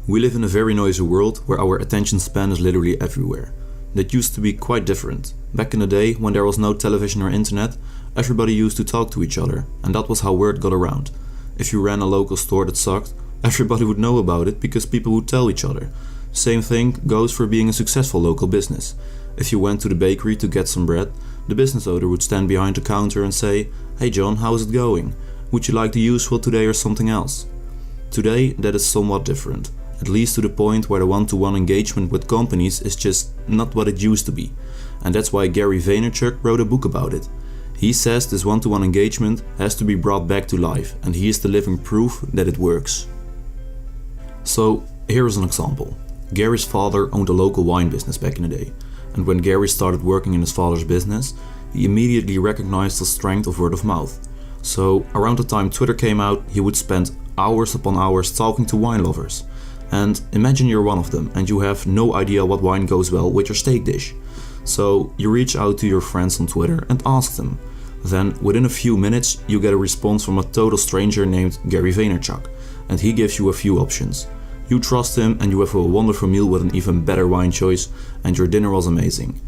We live in a very noisy world where our attention span is literally everywhere. That used to be quite different. Back in the day, when there was no television or internet, everybody used to talk to each other, and that was how word got around. If you ran a local store that sucked, everybody would know about it because people would tell each other. Same thing goes for being a successful local business. If you went to the bakery to get some bread, the business owner would stand behind the counter and say, "Hey John, how is it going? Would you like the usual today or something else?" Today, that is somewhat different. At least to the point where the one-to-one engagement with companies is just not what it used to be. And that's why Gary Vaynerchuk wrote a book about it. He says this one-to-one engagement has to be brought back to life, and he is the living proof that it works. So, here is an example. Gary's father owned a local wine business back in the day, and when Gary started working in his father's business, he immediately recognized the strength of word of mouth. So, around the time Twitter came out, he would spend hours upon hours talking to wine lovers. And imagine you're one of them and you have no idea what wine goes well with your steak dish. So you reach out to your friends on Twitter and ask them. Then within a few minutes you get a response from a total stranger named Gary Vaynerchuk, and he gives you a few options. You trust him and you have a wonderful meal with an even better wine choice, and your dinner was amazing.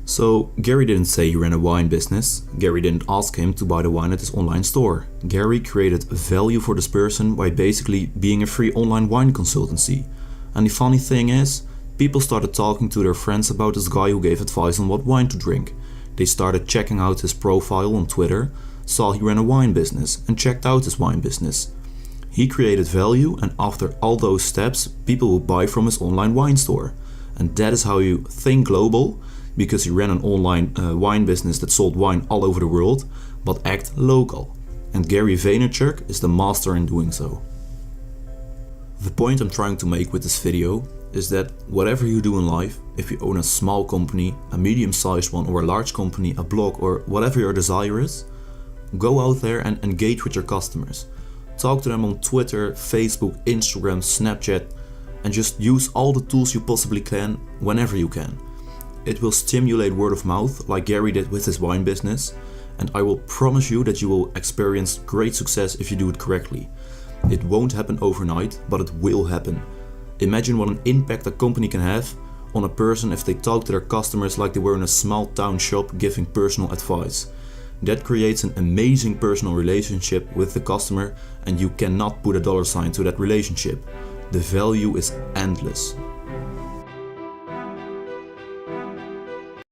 So Gary didn't say he ran a wine business. Gary didn't ask him to buy the wine at his online store. Gary created value for this person by basically being a free online wine consultancy. And the funny thing is, people started talking to their friends about this guy who gave advice on what wine to drink. They started checking out his profile on Twitter, saw he ran a wine business, and checked out his wine business. He created value, and after all those steps, people would buy from his online wine store. And that is how you think global, because he ran an online wine business that sold wine all over the world, but act local. And Gary Vaynerchuk is the master in doing so. The point I'm trying to make with this video is that whatever you do in life, if you own a small company, a medium-sized one, or a large company, a blog, or whatever your desire is, go out there and engage with your customers. Talk to them on Twitter, Facebook, Instagram, Snapchat, and just use all the tools you possibly can whenever you can. It will stimulate word of mouth like Gary did with his wine business, and I will promise you that you will experience great success if you do it correctly. It won't happen overnight, but it will happen. Imagine what an impact a company can have on a person if they talk to their customers like they were in a small town shop giving personal advice. That creates an amazing personal relationship with the customer, and you cannot put a dollar sign to that relationship. The value is endless.